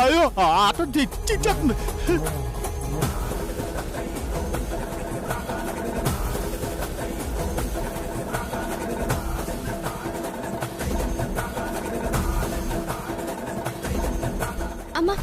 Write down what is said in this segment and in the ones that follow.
అయ్యో అతను తెచ్చేస్తుంది. అమ్మా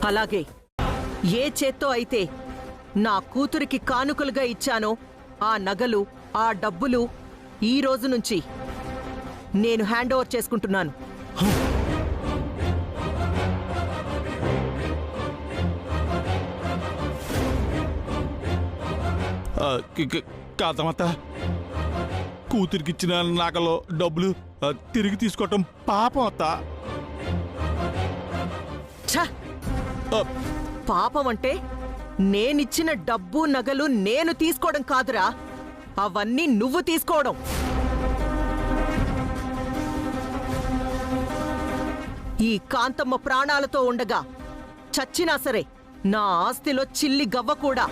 అలాగే ఏ చేత్తో అయితే నా కూతురికి కానుకలుగా ఇచ్చానో ఆ నగలు ఆ డబ్బులు ఈ రోజు నుంచి నేను హ్యాండ్ ఓవర్ చేసుకుంటున్నాను. కాదమత్త, కూతురికిచ్చిన నగలో డబ్బులు తిరిగి తీసుకోవటం పాపం అత్త. ఛ! పాపం అంటే నేనిచ్చిన డబ్బు నగలు నేను తీసుకోవడం కాదురా, అవన్నీ నువ్వు తీసుకోవడం. ఈ కాంతమ్మ ప్రాణాలతో ఉండగా చచ్చినా సరే నా ఆస్తిలో చిల్లి గవ్వ కూడా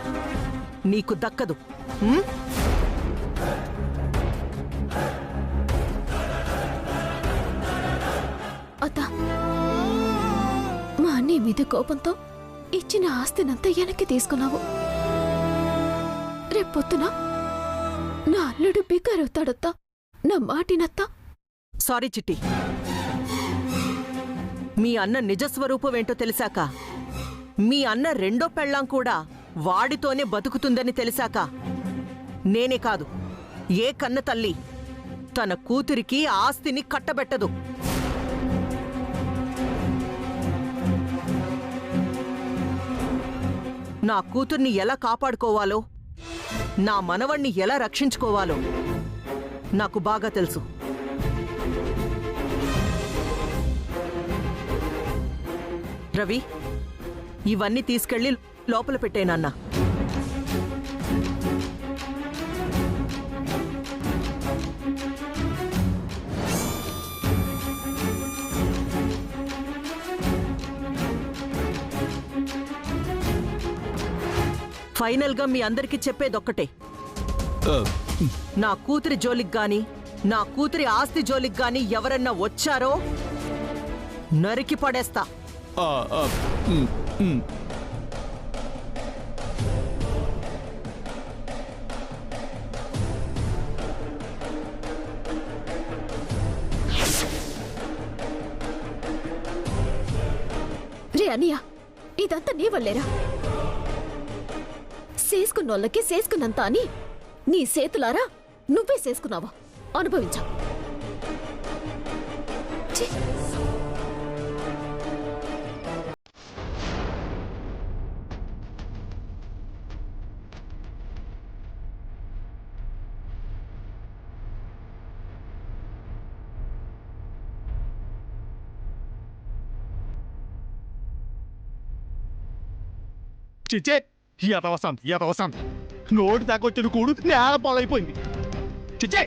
నీకు దక్కదు. అత్త, మా అన్నయ్య మీద కోపంతో ఇచ్చిన ఆస్తినంతా వెనక్కి తీసుకున్నావు. రేపొద్దున నా అల్లుడు బిగ్గారవుతాడత్తా, నా మాటినత్తా. సారీ చిట్టి, మీ అన్న నిజస్వరూపమేంటో తెలిసాక, మీ అన్న రెండో పెళ్ళాం కూడా వాడితోనే బతుకుతుందని తెలిసాక, నేనే కాదు ఏ కన్న తల్లి తన కూతురికి ఆస్తిని కట్టబెట్టదు. నా కూతుర్ని ఎలా కాపాడుకోవాలో, నా మనవణ్ణి ఎలా రక్షించుకోవాలో నాకు బాగా తెలుసు. రవి, ఇవన్నీ తీసుకెళ్లి లోపల పెట్టేనన్నా. ఫైనల్గా మీ అందరికీ చెప్పేదొక్కటే, నా కూతురి జోలికి గాని నా కూతురి ఆస్తి జోలికి గాని ఎవరన్నా వచ్చారో నరికి పడేస్తా. రే అన్నయ్య, ఇదంతా నీ వల్లేరా? చేసుకున్నోళ్ళకి చేసుకున్నంత అని నీ సేతులారా నువ్వే చేసుకున్నావా? అనుభవించా. చిచ్చే, యదవసంత నోటి దాకా వచ్చిన కూడు నేల పాలైపోయింది. చిచ్చే.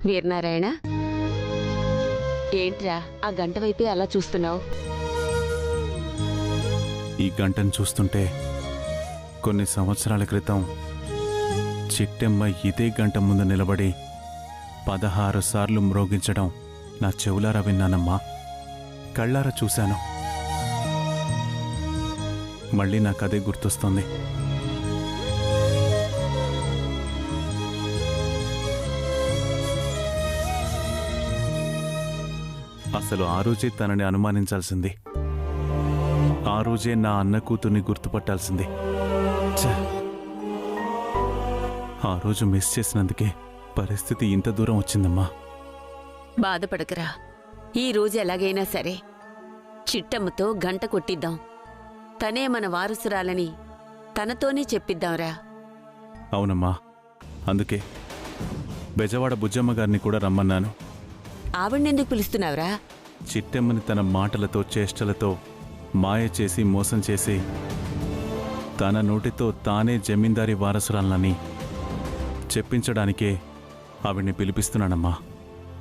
వీరనారాయణ, ఏంట్రా ఆ గంట వైపే అలా చూస్తున్నావు? ఈ గంటను చూస్తుంటే కొన్ని సంవత్సరాల క్రితం చిట్టెమ్మ ఇదే గంట ముందు నిలబడి 16 సార్లు మ్రోగించడం నా చెవులారా విన్నానమ్మా. కళ్ళారా చూశాను. మళ్ళీ నాకు అదే గుర్తొస్తుంది. అసలు ఆ రోజే తనని అనుమానించాల్సింది. ఆ రోజే నా అన్న కూతుర్ని గుర్తుపట్టాల్సింది. ఛ! ఆ రోజు మిస్ చేసినందుకే పరిస్థితి ఇంత దూరం వచ్చిందమ్మా. బాధపడకరా, ఈ రోజు ఎలాగైనా సరే చిట్టమ్మతో గంట కొట్టిద్దాం. తనే మన వారసురాలని తనతోనే చెప్పిద్దాంరా. అవునమ్మా, అందుకే బెజవాడ బుజ్జమ్మ గారిని కూడా రమ్మన్నాను. ఆవిడెందుకు పిలుస్తున్నావురా? చిట్టెమ్మని తన మాటలతో చేష్టలతో మాయ చేసి మోసం చేసి తన నోటితో తానే జమీందారీ వారసురాలని చెప్పించడానికే ఆవిడ్ని పిలిపిస్తున్నానమ్మా.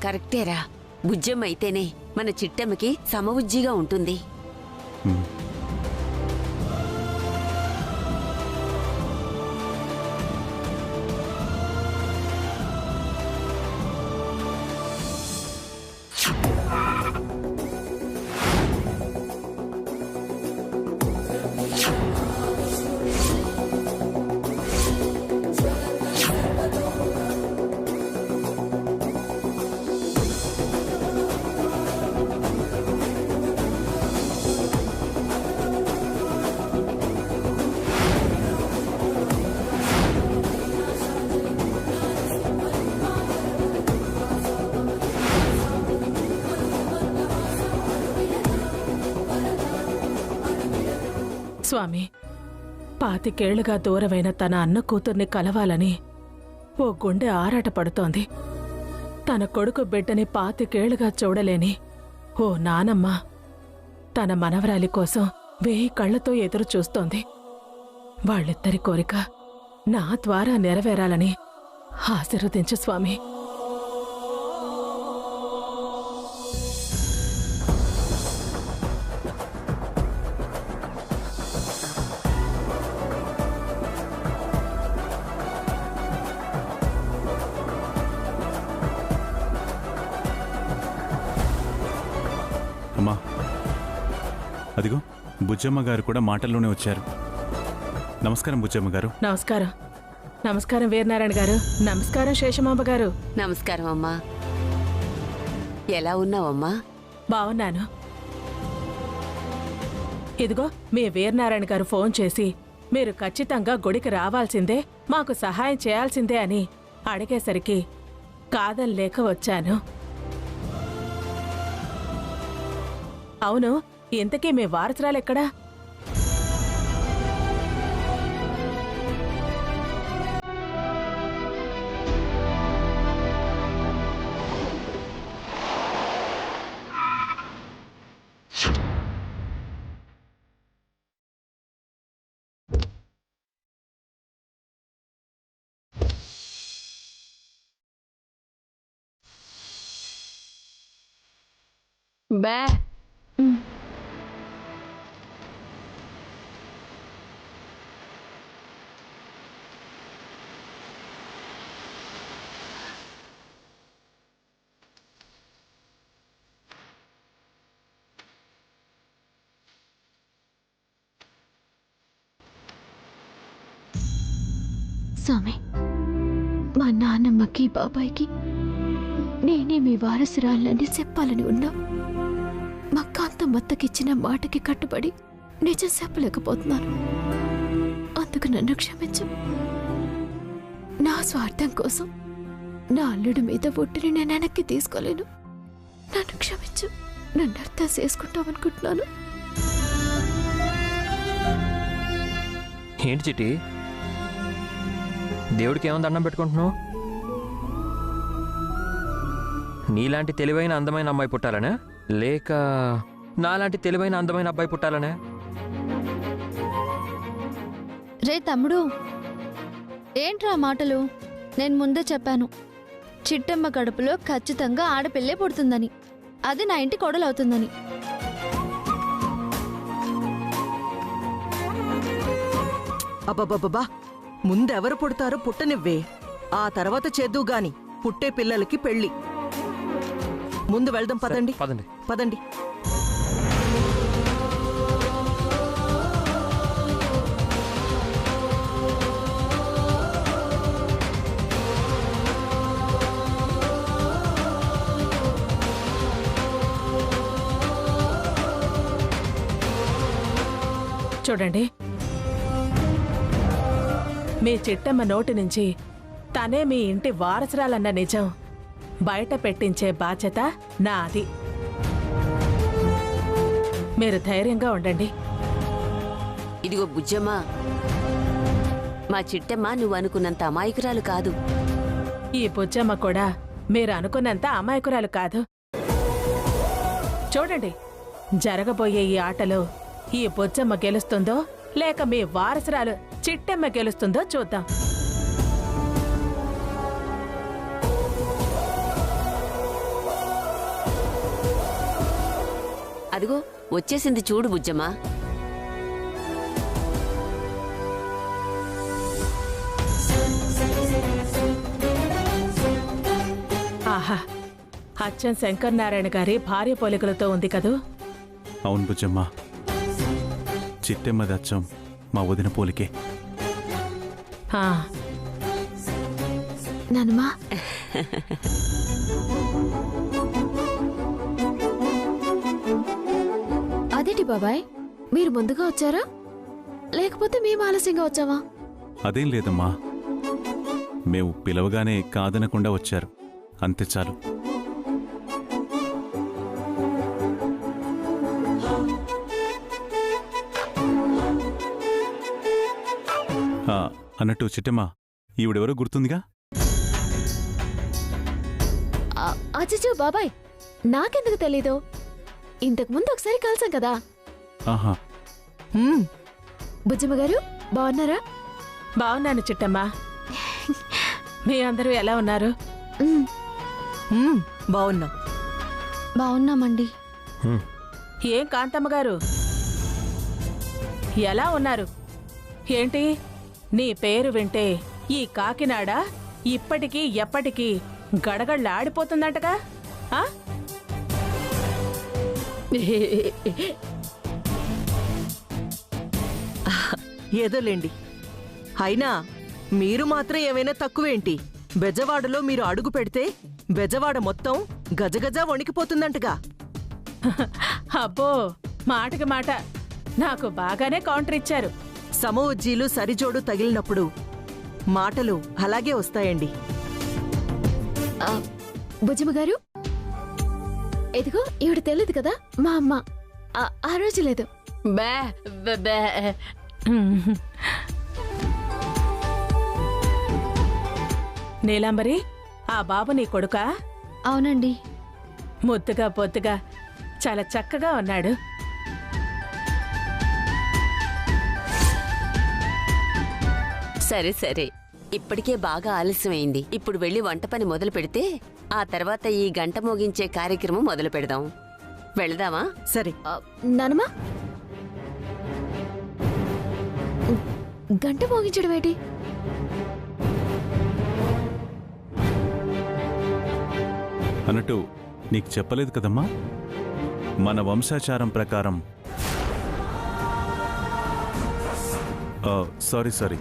కరెక్టేరా, బుజ్జమ్మ అయితేనే మన చిట్టమ్మకి సమవుజ్జిగా ఉంటుంది. ఉమ్. స్వామి, 25 దూరమైన తన అన్న కూతుర్ని కలవాలని ఓ గుండె ఆరాట పడుతోంది. తన కొడుకు బిడ్డని 25 చూడలేని ఓ నానమ్మ తన మనవరాలి కోసం 1000 కళ్లతో ఎదురు చూస్తోంది. వాళ్ళిద్దరి కోరిక నా ద్వారా నెరవేరాలని ఆశీర్వదించు స్వామి. అమ్మా, అదిగో బుజ్జమ్మ గారు కూడా మాటల్లోనే వచ్చారు. నమస్కారం బుజ్జమ్మ గారు. నమస్కారం. నమస్కారం వీరనారాయణ గారు. నమస్కారం శేషమాంబ గారు. నమస్కారం అమ్మా. ఎలా ఉన్నావమ్మా? బావున్నాను. ఇదిగో మీ వీరనారాయణ గారు ఫోన్ చేసి మీరు ఖచ్చితంగా గుడికి రావాల్సిందే, మాకు సహాయం చేయాల్సిందే అని అడిగేసరికి కాదనలేక వచ్చాను. అవును, ఇంతకీ మీ వారసురాలెక్కడా? బా స్వామి, మా నాన్నమ్మకి బాబాయ్కి నేనే మీ వారసురాలని చెప్పాలని ఉన్నా. మా కాంతమ్మత్తకిచ్చిన మాటకి కట్టుబడి నిజం చెప్పలేకపోతున్నాను. అందుకు నన్ను క్షమించు. నా స్వార్థం కోసం నా అల్లుడి మీద ఒట్టిని నేను వెనక్కి తీసుకోలేను. నన్ను క్షమించు. నన్ను అర్థం చేసుకుంటామనుకుంటున్నాను. ఏంటి చిట్టి, దేవుడికి ఏమో దండం పెట్టుకుంటున్నావు? నీలాంటి తెలివైన అందమైన అమ్మాయి పుట్టాలనే, లేక నాలాంటి తెలివైన అందమైన అబ్బాయి పుట్టాలనే? రే తమ్ముడు, ఏంట్రా మాటలు? నేను ముందే చెప్పాను, చిట్టమ్మ కడుపులో ఖచ్చితంగా ఆడపిల్లే పుడుతుందని, అది నా ఇంటి కోడలవుతుందని. అబ్బబ్బబ్బా, ముందెవరు పుడతారో పుట్టనివ్వే, ఆ తర్వాత చేద్దు గాని పుట్టే పిల్లలకి పెళ్లి. ముందు వెళ్దాం, పదండి పదండి. పదండి. చూడండి, మీ చిట్టమ్మ నోటి నుంచి తనే మీ ఇంటి వారసురాలన్న నిజం బయట పెట్టించే బాధ్యత నాది. మీరు ధైర్యంగా ఉండండి. ఇదిగో బుజ్జమ్మ, మా చిట్టమ్మ నువ్వు అనుకున్నంత అమాయకురాలు కాదు. ఈ బుజ్జమ్మ కూడా మీరు అనుకున్నంత అమాయకురాలు కాదు. చూడండి, జరగబోయే ఈ ఆటలో ఈ బుజ్జమ్మ గెలుస్తుందో లేక మీ వారసురాలు చిట్టమ్మ గెలుస్తుందో చూద్దాం. అదిగో వచ్చేసింది చూడు బుజ్జమ్మ. ఆహా, అచ్చం శంకరనారాయణ గారి భార్య పోలికలతో ఉంది కదూ. అవును బుజ్జమ్మ, చిట్టెమ్మది అచ్చం మా వదిన పోలికే. ఆ, నానమ్మా, అదేంటి బాబాయ్, మీరు ముందుగా వచ్చారా లేకపోతే మేము ఆలస్యంగా వచ్చావా? అదేం లేదమ్మా, మేము పిలవగానే కాదనకుండా వచ్చారు, అంతే చాలు. అన్నట్టు చిట్టమ్మ, ఈవిడెవరో గుర్తుందిగా? అచ్చచ్చో బాబాయ్, నాకెందుకు తెలీదు? ఇంతకు ముందు ఒకసారి కలిసాం కదా. ఆహా, బుజ్జమ్మ గారు బాగున్నారా? బాగున్నాను చిట్టమ్మా. మీ అందరూ ఎలా ఉన్నారు? బాగున్నాం. బాగున్నామండి. ఏం కాంతమ్మ గారు, ఎలా ఉన్నారు? ఏంటి, నీ పేరు వింటే ఈ కాకినాడ ఇప్పటికీ ఎప్పటికీ గడగళ్ళాడిపోతుందంటగా? ఆ? ఏదోలేండి. అయినా మీరు మాత్రం ఏమైనా తక్కువేంటి? బెజవాడలో మీరు అడుగు పెడితే బెజవాడ మొత్తం గజగజ వణికిపోతుందంటగా. అబ్బో, మాటకి మాట, నాకు బాగానే కౌంటర్ ఇచ్చారు. సమవుజ్జీలు సరిజోడు తగిలినప్పుడు మాటలు అలాగే వస్తాయండి. బుజ్జమ్మ గారు, ఇదిగో ఈవిడ తెలియదు కదా మా అమ్మ. ఆ రోజు లేదు. బే బే బే. నీలాంబరి, ఆ బాబు నీ కొడుకా? అవునండి. ముద్దుగా బొద్దుగా చాలా చక్కగా ఉన్నాడు. సరే సరే, ఇప్పటికే బాగా ఆలస్యమైంది. ఇప్పుడు వెళ్ళి వంట పని మొదలు పెడితే ఆ తర్వాత ఈ గంట మోగించే కార్యక్రమం మొదలు పెడదాం. వెళదామా? సరే. నానమ్మా, గంట మోగించడం ఏంటి? అన్నట్టు నీకు చెప్పలేదు కదమ్మా, మన వంశాచారం ప్రకారం సారీ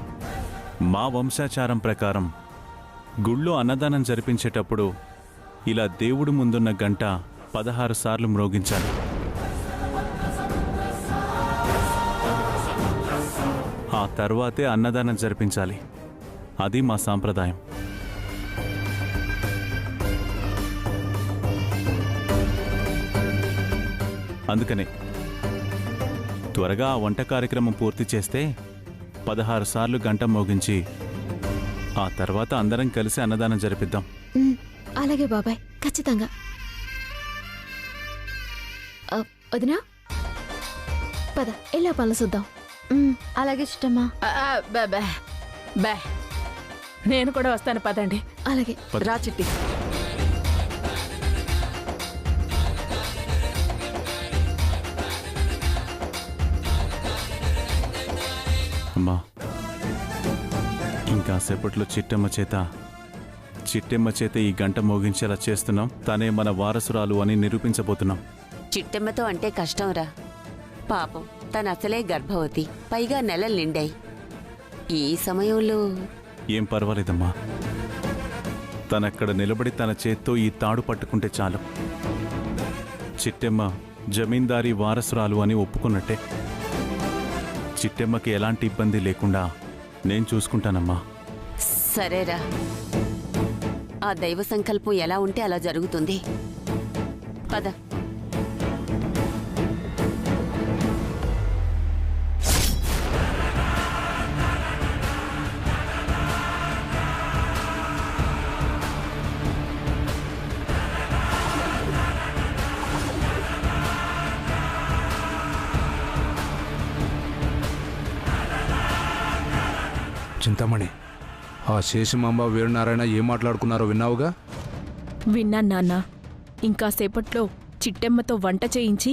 మా వంశాచారం ప్రకారం గుళ్ళో అన్నదానం జరిపించేటప్పుడు ఇలా దేవుడు ముందున్న గంట 16 సార్లు మ్రోగించాలి. ఆ తర్వాతే అన్నదానం జరిపించాలి. అది మా సాంప్రదాయం. అందుకనే త్వరగా ఆ వంట కార్యక్రమం పూర్తి చేస్తే 16 సార్లు గంట మోగించి ఆ తర్వాత అందరం కలిసి అన్నదానం జరిపిద్దాం. అలాగే బాబాయ్, ఖచ్చితంగా. వదినా, పద ఎలా పనులు చూద్దాం. అలాగే చిట్టమ్మా. బే బే బే. నేను కూడా వస్తాను పదండి. అలాగే. రా చిట్టి. అమ్మా, ఇంకాసేపట్లో చిట్టమ్మ చేత ఈ గంట మోగించేలా చేస్తున్నాం. తనే మన వారసురాలు అని నిరూపించబోతున్నాం. చిట్టమ్మతో అంటే కష్టంరా. పాపం తన అసలే గర్భవతి, పైగా నెలలు నిండాయి. ఈ సమయంలో ఏం పర్వాలేదమ్మా, తనక్కడ నిలబడి తన చేత్తో ఈ తాడు పట్టుకుంటే చాలు. చిట్టెమ్మ జమీందారీ వారసురాలు అని ఒప్పుకున్నట్టే. చిట్టెమ్మకి ఎలాంటి ఇబ్బంది లేకుండా నేను చూసుకుంటానమ్మా. సరేరా, ఆ దైవ సంకల్పం ఎలా ఉంటే అలా జరుగుతుంది. పద. చింతామణి, ఆ శేషమాంబ వీరనారాయణ ఏం మాట్లాడుకున్నారో విన్నావుగా? విన్నాను నాన్న. ఇంకాసేపట్లో చిట్టెమ్మతో వంట చేయించి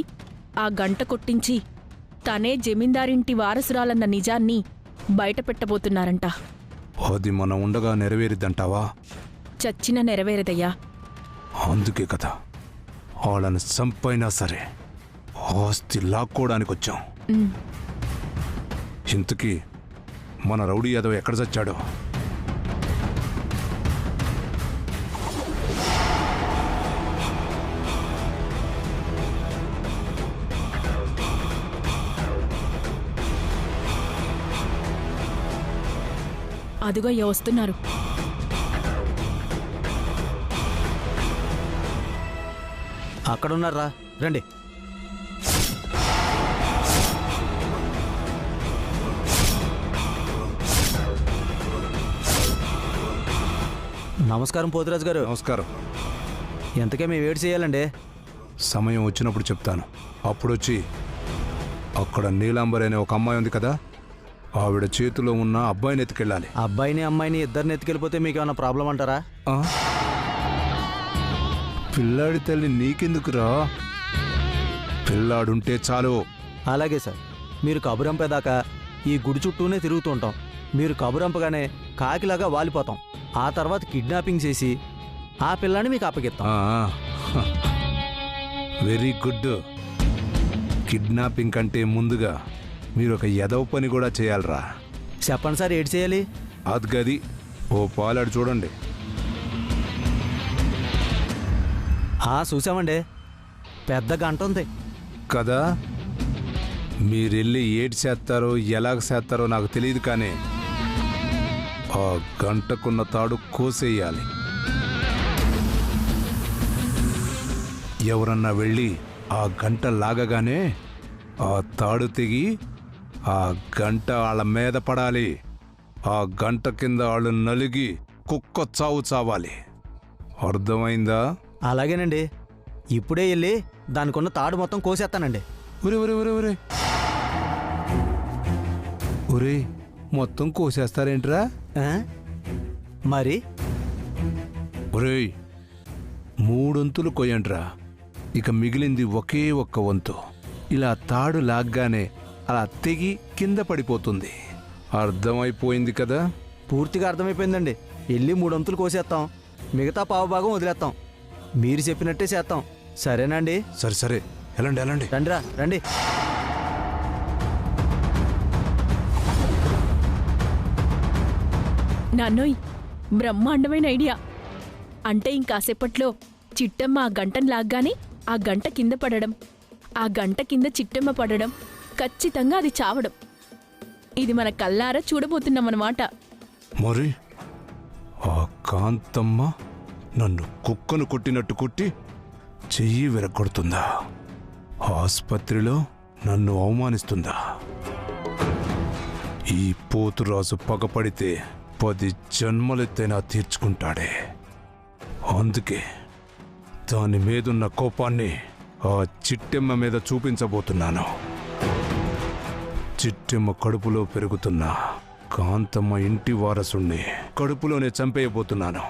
ఆ గంట కొట్టించి తనే జమీందారింటి వారసురాలన్న నిజాన్ని బయట పెట్టబోతున్నారంట. అది మనం ఉండగా నెరవేరిద్దంటావా? చచ్చిన నెరవేరదయ్యా. అందుకే కదా వాళ్ళని చంపైనా సరే ఆస్తి లాక్కోవడానికి వచ్చాం. ఇంతకీ మన రౌడీ యాదవ్ ఎక్కడ చచ్చాడో? అదిగో వస్తున్నారు. అక్కడున్నారా, రండి. నమస్కారం పోతురాజు గారు. నమస్కారం. ఎంతకే మేము వేడి చేయాలండి? సమయం వచ్చినప్పుడు చెప్తాను. అప్పుడొచ్చి అక్కడ నీలాంబరి అనే ఒక అమ్మాయి ఉంది కదా, ఆవిడ చేతిలో ఉన్న అబ్బాయిని ఎత్తుకెళ్ళాలి. అబ్బాయిని అమ్మాయిని ఇద్దరిని ఎత్తుకెళ్ళిపోతే మీకు ఏమైనా ప్రాబ్లం అంటారా? పిల్లాడి తల్లి నీకెందుకురా? పిల్లాడుంటే చాలు. అలాగే సార్, మీరు కబురంపేదాకా ఈ గుడి చుట్టూనే తిరుగుతూ ఉంటాం. మీరు కబురంపగానే కాకిలాగా వాలిపోతాం. ఆ తర్వాత కిడ్నాపింగ్ చేసి ఆ పిల్లాన్ని మీకు అప్పగిస్తాం. Very good. కిడ్నాపింగ్ కంటే ముందుగా మీరు ఒక ఎదవ పని కూడా చేయాలరా. చెప్పండి సార్, ఏడు చేయాలి? అది గది ఓ పాలాడు చూడండి. చూసామండి, పెద్ద గంట ఉంది కదా. మీరెళ్ళి ఏడు చేస్తారో ఎలాగ చేస్తారో నాకు తెలియదు, కానీ ఆ గంటకున్న తాడు కోసేయాలి. ఎవరన్నా వెళ్ళి ఆ గంట లాగగానే ఆ తాడు తెగి ఆ గంట వాళ్ళ మీద పడాలి. ఆ గంట కింద వాళ్ళు నలిగి కుక్క చావు చావాలి. అర్థమైందా? అలాగేనండి. ఇప్పుడే వెళ్ళి దానికున్న తాడు మొత్తం కోసేస్తానండి. ఒరే ఒరే ఒరే ఒరే ఒరే, మొత్తం కోసేస్తారేంట్రా? మరి ఒరేయ్, 3 వంతులు కొయ్యండ్రా. ఇక మిగిలింది ఒకే ఒక్క వంతు. ఇలా తాడు లాగ్గానే అలా తెగి కింద పడిపోతుంది. అర్థమైపోయింది కదా? పూర్తిగా అర్థమైపోయిందండి. వెళ్ళి 3 వంతులు కోసేస్తాం, మిగతా పావుభాగం వదిలేస్తాం. మీరు చెప్పినట్టే చేస్తాం. సరేనండి? సరే సరే, వెళ్ళండి వెళ్ళండి. రండిరా, రండి. నాన్నోయ్, బ్రహ్మాండమైన ఐడియా. అంటే ఇంకాసేపట్లో చిట్టమ్మ ఆ గంటను లాగ్గానే ఆ గంట కింద పడడం, ఆ గంట కింద చిట్టమ్మ పడడం, ఖచ్చితంగా అది చావడం. ఇది మన కల్లారా చూడబోతున్నామన్నమాట. మరి ఆ కాంతమ్మ నన్ను కుక్కను కొట్టినట్టు కొట్టి చెయ్యి విరగొడుతుందా? ఆస్పత్రిలో నన్ను అవమానిస్తుందా? ఈ పోతురాజు పగపడితే 10 జన్మలెత్తైనా తీర్చుకుంటాడే. అందుకే దాని మీదున్న కోపాన్ని ఆ చిట్టెమ్మ మీద చూపించబోతున్నాను. చిట్టెమ్మ కడుపులో పెరుగుతున్న కాంతమ్మ ఇంటి వారసుణ్ణి కడుపులోనే చంపేయబోతున్నాను.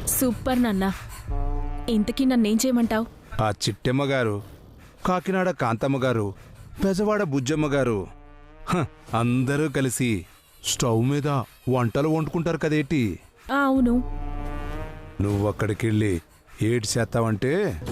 సూపర్ నాన్న. ఇంతకీ నన్నేం చేయమంటావు? ఆ చిట్టెమ్మ గారు, కాకినాడ కాంతమ్మ గారు, పెజవాడ బుజ్జమ్మ గారు అందరూ కలిసి స్టవ్ మీద వంటలు వండుకుంటారు కదేటి? అవును. నువ్వక్కడికెళ్ళి ఏటి చేస్తావంటే